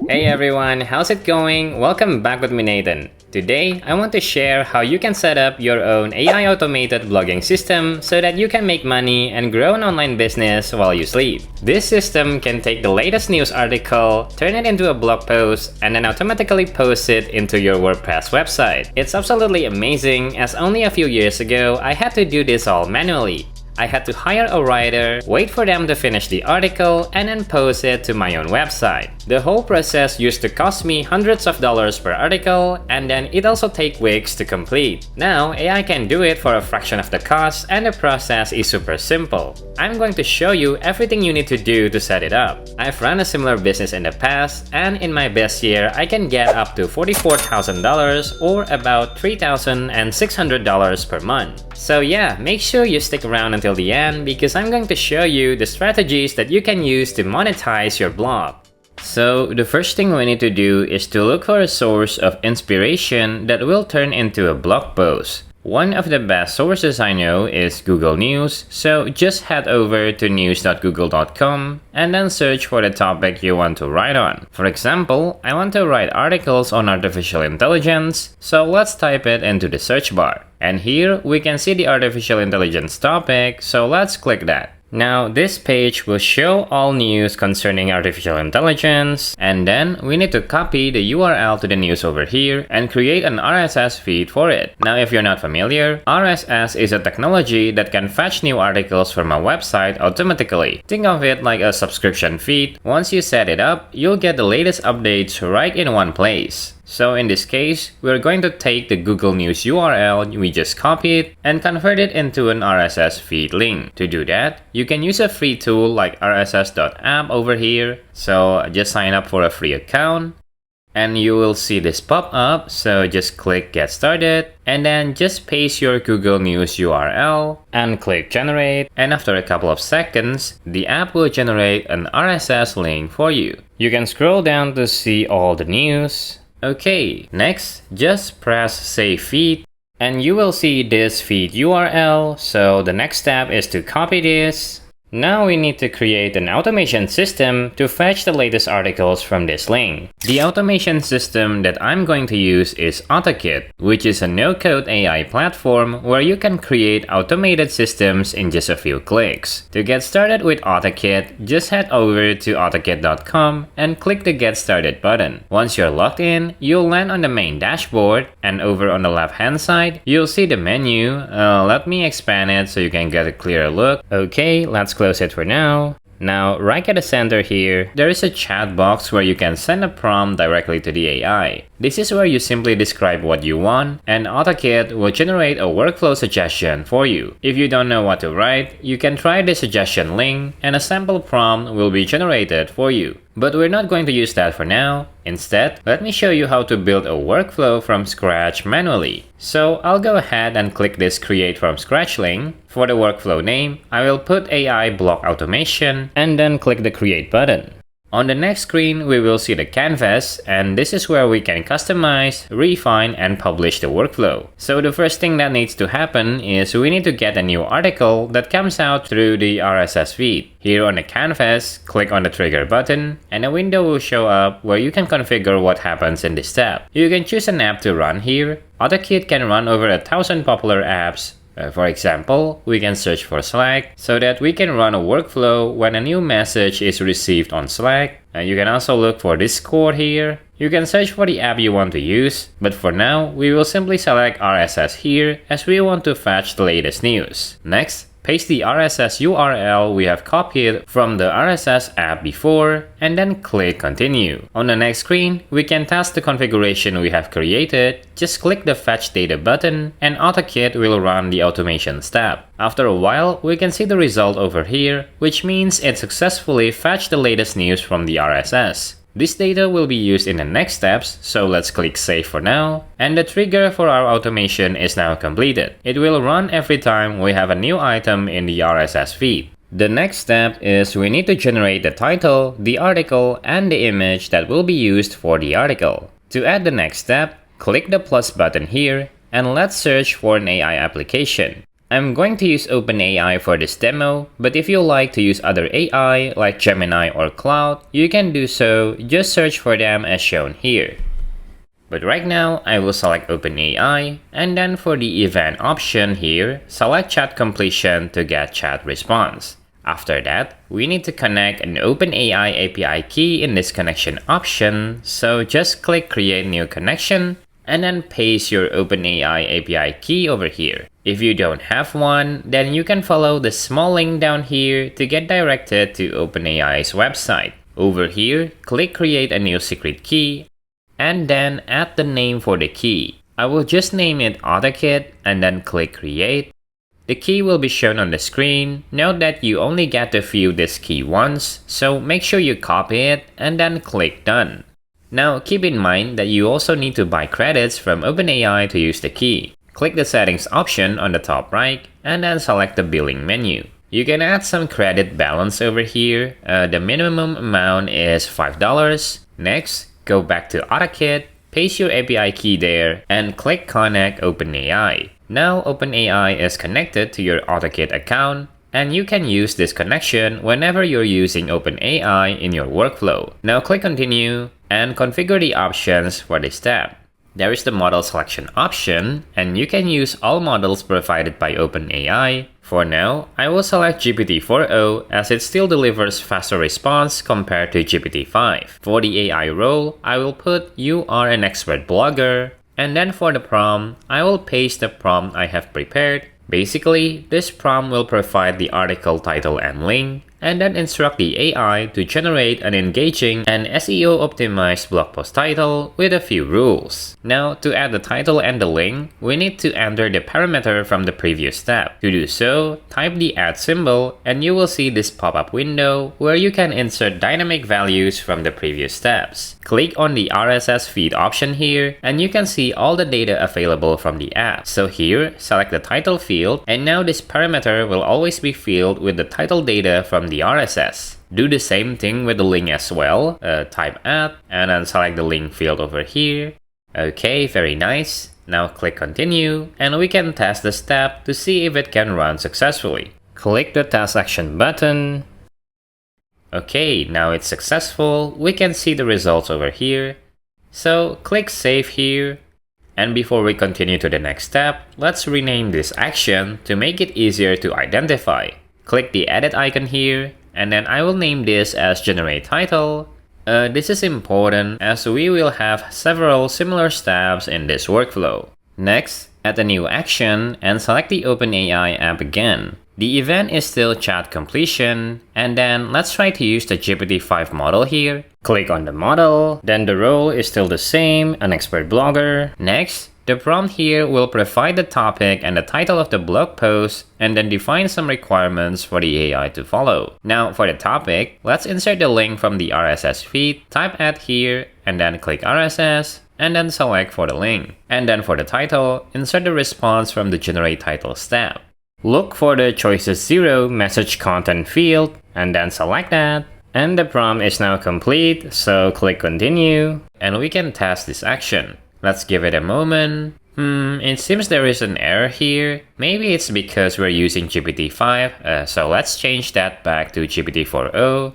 Hey everyone, how's it going? Welcome back with me, Nathan. Today, I want to share how you can set up your own AI automated blogging system so that you can make money and grow an online business while you sleep. This system can take the latest news article, turn it into a blog post, and then automatically post it into your WordPress website. It's absolutely amazing, as only a few years ago, I had to do this all manually. I had to hire a writer, wait for them to finish the article, and then post it to my own website. The whole process used to cost me hundreds of dollars per article, and then it also takes weeks to complete. Now, AI can do it for a fraction of the cost, and the process is super simple. I'm going to show you everything you need to do to set it up. I've run a similar business in the past, and in my best year, I can get up to $44,000 or about $3,600 per month. So yeah, make sure you stick around until the end because I'm going to show you the strategies that you can use to monetize your blog. So the first thing we need to do is to look for a source of inspiration that will turn into a blog post. One of the best sources I know is Google News, so just head over to news.google.com and then search for the topic you want to write on. For example, I want to write articles on artificial intelligence, so let's type it into the search bar. And here we can see the artificial intelligence topic, so let's click that. Now this page will show all news concerning artificial intelligence, and then we need to copy the URL to the news over here and create an RSS feed for it. Now if you're not familiar, RSS is a technology that can fetch new articles from a website automatically. Think of it like a subscription feed. Once you set it up, you'll get the latest updates right in one place. So in this case, we're going to take the Google News URL we just copied and convert it into an RSS feed link. To do that, you can use a free tool like rss.app over here. So just sign up for a free account and you will see this pop up. So just click Get Started and then just paste your Google News URL and click Generate, and after a couple of seconds, the app will generate an RSS link for you. You can scroll down to see all the news. Okay, next, just press Save Feed and you will see this feed URL. So the next step is to copy this. Now we need to create an automation system to fetch the latest articles from this link. The automation system that I'm going to use is OttoKit, which is a no-code AI platform where you can create automated systems in just a few clicks. To get started with OttoKit, just head over to ottokit.com and click the Get Started button. Once you're logged in, you'll land on the main dashboard, and over on the left-hand side, you'll see the menu. Let me expand it so you can get a clearer look. Okay, let's close it for now. Now, right at the center here, there is a chat box where you can send a prompt directly to the AI. This is where you simply describe what you want, and OttoKit will generate a workflow suggestion for you. If you don't know what to write, you can try the suggestion link, and a sample prompt will be generated for you. But we're not going to use that for now. Instead, let me show you how to build a workflow from scratch manually. So I'll go ahead and click this Create from Scratch link. For the workflow name, I will put AI Blog Automation and then click the Create button. On the next screen, we will see the canvas, and this is where we can customize, refine, and publish the workflow. So the first thing that needs to happen is we need to get a new article that comes out through the RSS feed. Here on the canvas, click on the trigger button, and a window will show up where you can configure what happens in this step. You can choose an app to run here. OttoKit can run over 1,000 popular apps. For example, we can search for Slack so that we can run a workflow when a new message is received on Slack. You can also look for Discord here. You can search for the app you want to use, but for now, we will simply select RSS here as we want to fetch the latest news. Next, paste the RSS URL we have copied from the RSS app before, and then click Continue. On the next screen, we can test the configuration we have created. Just click the Fetch Data button, and OttoKit will run the automation step. After a while, we can see the result over here, which means it successfully fetched the latest news from the RSS. This data will be used in the next steps, so let's click Save for now. And the trigger for our automation is now completed. It will run every time we have a new item in the RSS feed. The next step is we need to generate the title, the article, and the image that will be used for the article. To add the next step, click the plus button here, and let's search for an AI application. I'm going to use OpenAI for this demo, but if you like to use other AI like Gemini or Cloud, you can do so, just search for them as shown here. But right now, I will select OpenAI, and then for the event option here, select chat completion to get chat response. After that, we need to connect an OpenAI API key in this connection option, so just click create new connection, and then paste your OpenAI API key over here. If you don't have one, then you can follow the small link down here to get directed to OpenAI's website. Over here, click create a new secret key, and then add the name for the key. I will just name it OttoKit and then click create. The key will be shown on the screen. Note that you only get to view this key once, so make sure you copy it and then click done. Now keep in mind that you also need to buy credits from OpenAI to use the key. Click the settings option on the top right and then select the billing menu. You can add some credit balance over here. The minimum amount is $5. Next, go back to OttoKit, paste your API key there, and click Connect OpenAI. Now OpenAI is connected to your OttoKit account, and you can use this connection whenever you're using OpenAI in your workflow. Now click Continue, and configure the options for this tab. There is the model selection option, and you can use all models provided by OpenAI. For now, I will select GPT-4o as it still delivers faster response compared to GPT-5. For the AI role, I will put you are an expert blogger, and then for the prompt, I will paste the prompt I have prepared. Basically, this prompt will provide the article title and link, and then instruct the AI to generate an engaging and SEO-optimized blog post title with a few rules. Now, to add the title and the link, we need to enter the parameter from the previous step. To do so, type the add symbol, and you will see this pop-up window where you can insert dynamic values from the previous steps. Click on the RSS feed option here, and you can see all the data available from the app. So here, select the title field, and now this parameter will always be filled with the title data from the RSS. Do the same thing with the link as well. Type add, and then select the link field over here. Okay, very nice. Now click continue, and we can test the step to see if it can run successfully. Click the test action button. Okay, now it's successful. We can see the results over here. So click save here. And before we continue to the next step, let's rename this action to make it easier to identify. Click the edit icon here, and then I will name this as generate title. This is important as we will have several similar steps in this workflow. Next, add a new action and select the OpenAI app again. The event is still chat completion, and then let's try to use the GPT-5 model here. Click on the model, then the role is still the same, an expert blogger. Next, the prompt here will provide the topic and the title of the blog post, and then define some requirements for the AI to follow. Now for the topic, let's insert the link from the RSS feed, type add here, and then click RSS, and then select for the link. And then for the title, insert the response from the generate title step. Look for the choices 0 message content field, and then select that. And the prompt is now complete, so click continue, and we can test this action. Let's give it a moment. It seems there is an error here. Maybe it's because we're using GPT-5, so let's change that back to GPT-4o,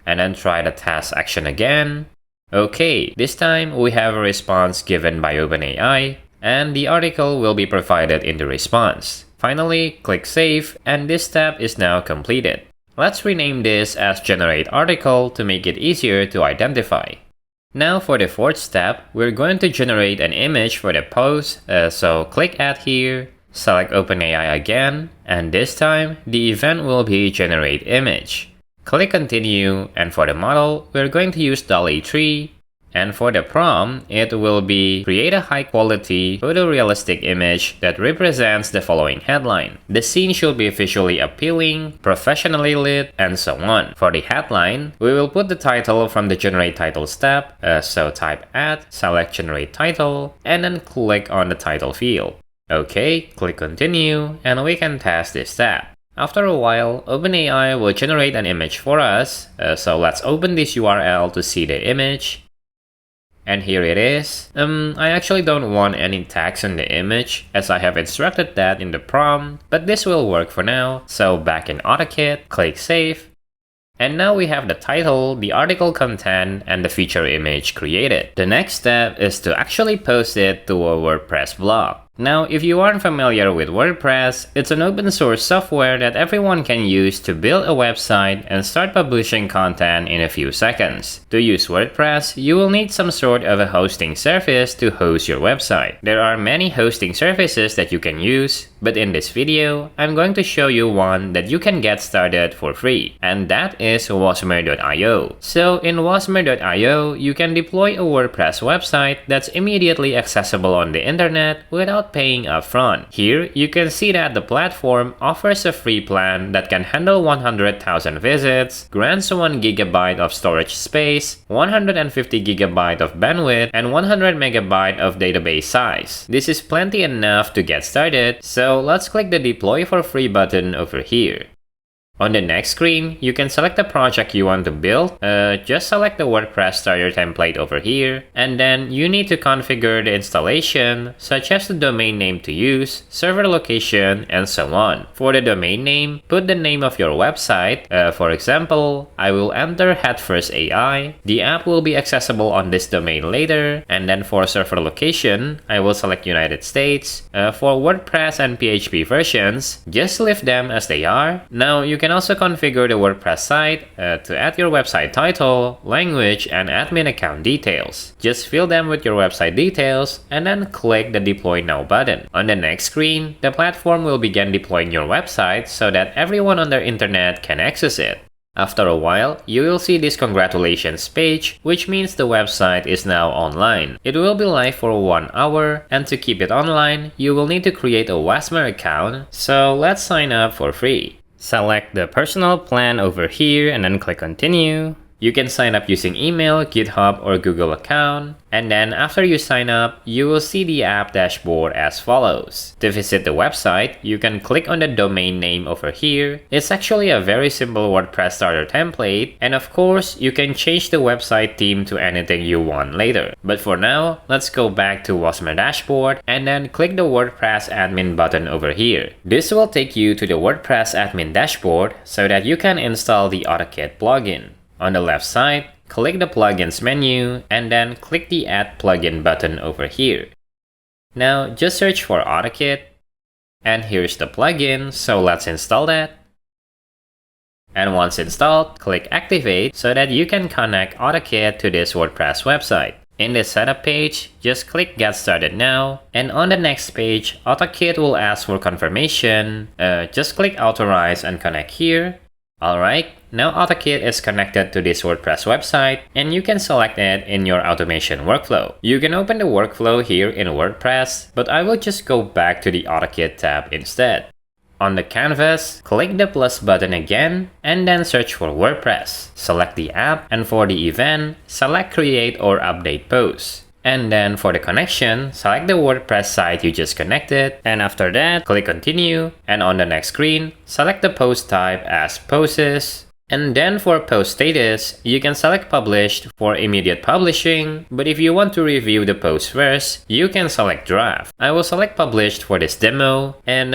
and then try the test action again. Okay, this time we have a response given by OpenAI, and the article will be provided in the response. Finally, click save, and this step is now completed. Let's rename this as generate article to make it easier to identify. Now for the fourth step, we're going to generate an image for the post, so click add here, select OpenAI again, and this time the event will be generate image. Click continue, and for the model, we're going to use DALL-E 3. And for the prompt, it will be create a high-quality, photorealistic image that represents the following headline. The scene should be visually appealing, professionally lit, and so on. For the headline, we will put the title from the generate title step, so type add, select generate title, and then click on the title field. Okay, click continue, and we can test this step. After a while, OpenAI will generate an image for us, so let's open this URL to see the image. And here it is. I actually don't want any text on the image as I have instructed that in the prompt, but this will work for now. So back in AutoKit, click Save. And now we have the title, the article content, and the feature image created. The next step is to actually post it to a WordPress blog. Now, if you aren't familiar with WordPress, it's an open source software that everyone can use to build a website and start publishing content in a few seconds. To use WordPress, you will need some sort of a hosting service to host your website. There are many hosting services that you can use, but in this video, I'm going to show you one that you can get started for free, and that is Wasmer.io. So in Wasmer.io, you can deploy a WordPress website that's immediately accessible on the internet without paying upfront. Here, you can see that the platform offers a free plan that can handle 100,000 visits, grants 1 GB of storage space, 150 GB of bandwidth, and 100 MB of database size. This is plenty enough to get started, so let's click the Deploy for Free button over here. On the next screen, you can select the project you want to build. Just select the WordPress starter template over here, and then you need to configure the installation, such as the domain name to use, server location, and so on. For the domain name, put the name of your website. For example, I will enter Headfirst AI. The app will be accessible on this domain later. And then for server location, I will select United States. For WordPress and PHP versions, just leave them as they are. Now you can also configure the WordPress site to add your website title, language, and admin account details. Just fill them with your website details and then click the Deploy Now button. On the next screen, the platform will begin deploying your website so that everyone on the internet can access it. After a while, you will see this congratulations page, which means the website is now online. It will be live for 1 hour, and to keep it online, you will need to create a Wasmer account, so let's sign up for free. Select the personal plan over here and then click continue. You can sign up using email, GitHub, or Google account. And then after you sign up, you will see the app dashboard as follows. To visit the website, you can click on the domain name over here. It's actually a very simple WordPress starter template. And of course, you can change the website theme to anything you want later. But for now, let's go back to Wasmer dashboard and then click the WordPress admin button over here. This will take you to the WordPress admin dashboard so that you can install the AutoKit plugin. On the left side, click the Plugins menu and then click the Add Plugin button over here. Now just search for AutoKit, and here's the plugin, so let's install that. And once installed, click Activate so that you can connect AutoKit to this WordPress website. In the setup page, just click Get Started Now, and on the next page, AutoKit will ask for confirmation. Just click Authorize and connect here. Alright, now AutoKit is connected to this WordPress website, and you can select it in your automation workflow. You can open the workflow here in WordPress, but I will just go back to the AutoKit tab instead. On the canvas, click the plus button again, and then search for WordPress. Select the app, and for the event, select Create or Update Post. And then for the connection, select the WordPress site you just connected, and after that, click Continue, and on the next screen, select the post type as Posts. And then for post status, you can select Published for immediate publishing, but if you want to review the post first, you can select Draft. I will select Published for this demo, and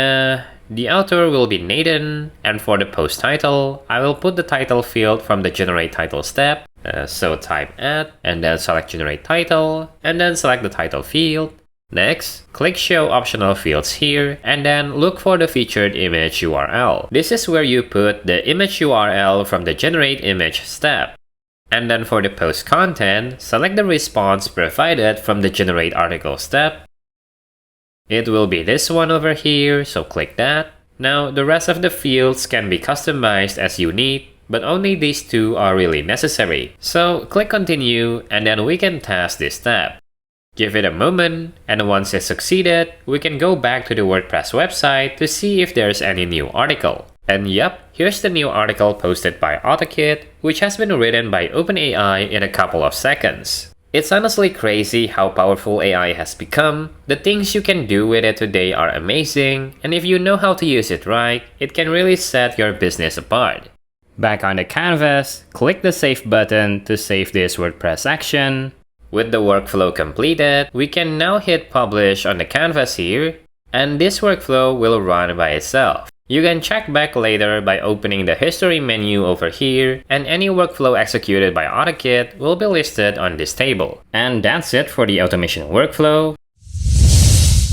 the author will be Nathan, and for the post title, I will put the title field from the Generate Title step. So type add, and then select Generate Title, and then select the title field. Next, click Show Optional Fields here, and then look for the featured image URL. This is where you put the image URL from the Generate Image step. And then for the post content, select the response provided from the Generate Article step. It will be this one over here, so click that. Now, the rest of the fields can be customized as you need, but only these two are really necessary. So click Continue, and then we can test this step. Give it a moment, and once it's succeeded, we can go back to the WordPress website to see if there's any new article. And yep, here's the new article posted by AutoKit, which has been written by OpenAI in a couple of seconds. It's honestly crazy how powerful AI has become. The things you can do with it today are amazing, and if you know how to use it right, it can really set your business apart. Back on the canvas, click the Save button to save this WordPress action. With the workflow completed, we can now hit publish on the canvas here, and this workflow will run by itself. You can check back later by opening the history menu over here, and any workflow executed by OttoKit will be listed on this table. And that's it for the automation workflow.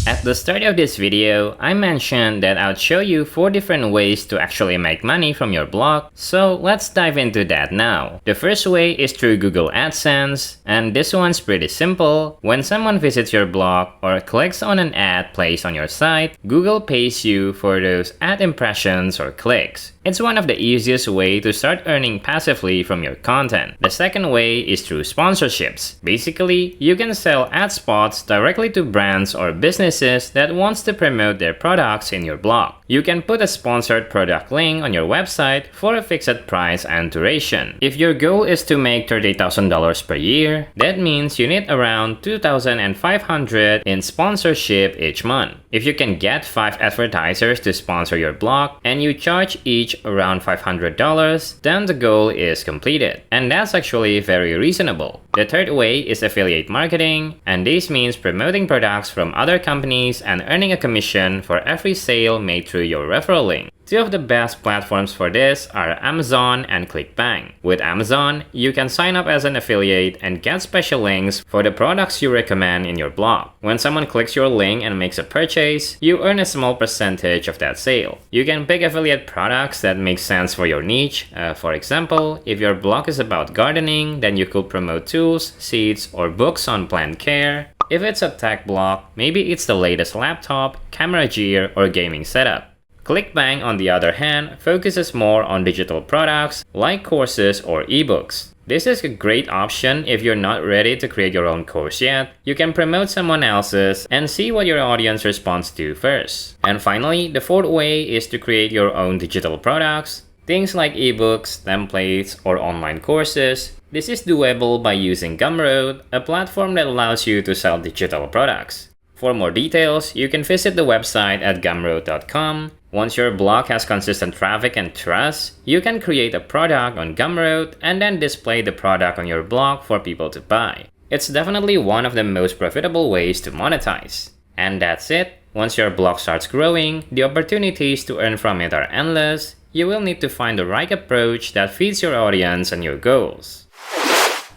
At the start of this video, I mentioned that I'd show you 4 different ways to actually make money from your blog, so let's dive into that now. The first way is through Google AdSense, and this one's pretty simple. When someone visits your blog or clicks on an ad placed on your site, Google pays you for those ad impressions or clicks. It's one of the easiest ways to start earning passively from your content. The second way is through sponsorships. Basically, you can sell ad spots directly to brands or businesses that wants to promote their products in your blog. You can put a sponsored product link on your website for a fixed price and duration. If your goal is to make $30,000 per year, that means you need around $2,500 in sponsorship each month. If you can get 5 advertisers to sponsor your blog and you charge each around $500, then the goal is completed. And that's actually very reasonable. The third way is affiliate marketing, and this means promoting products from other companies and earning a commission for every sale made through your referral link. 2 of the best platforms for this are Amazon and ClickBank. With Amazon, you can sign up as an affiliate and get special links for the products you recommend in your blog. When someone clicks your link and makes a purchase, you earn a small percentage of that sale. You can pick affiliate products that make sense for your niche. For example, if your blog is about gardening, then you could promote tools, seeds, or books on plant care. If it's a tech blog, maybe it's the latest laptop, camera gear, or gaming setup. ClickBank, on the other hand, focuses more on digital products like courses or ebooks. This is a great option if you're not ready to create your own course yet. You can promote someone else's and see what your audience responds to first. And finally, the fourth way is to create your own digital products. Things like ebooks, templates, or online courses. This is doable by using Gumroad, a platform that allows you to sell digital products. For more details, you can visit the website at gumroad.com. Once your blog has consistent traffic and trust, you can create a product on Gumroad and then display the product on your blog for people to buy. It's definitely one of the most profitable ways to monetize. And that's it. Once your blog starts growing, the opportunities to earn from it are endless. You will need to find the right approach that fits your audience and your goals.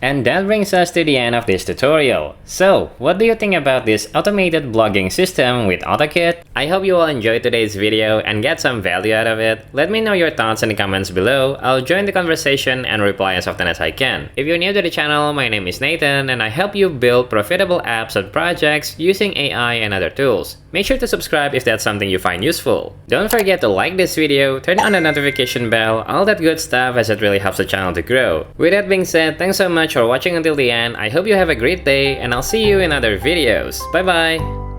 And that brings us to the end of this tutorial. So, what do you think about this automated blogging system with OttoKit? I hope you all enjoyed today's video and get some value out of it. Let me know your thoughts in the comments below. I'll join the conversation and reply as often as I can. If you're new to the channel, my name is Nathan and I help you build profitable apps and projects using AI and other tools. Make sure to subscribe if that's something you find useful. Don't forget to like this video, turn on the notification bell, all that good stuff, as it really helps the channel to grow. With that being said, thanks so much for watching until the end. I hope you have a great day and I'll see you in other videos. Bye bye!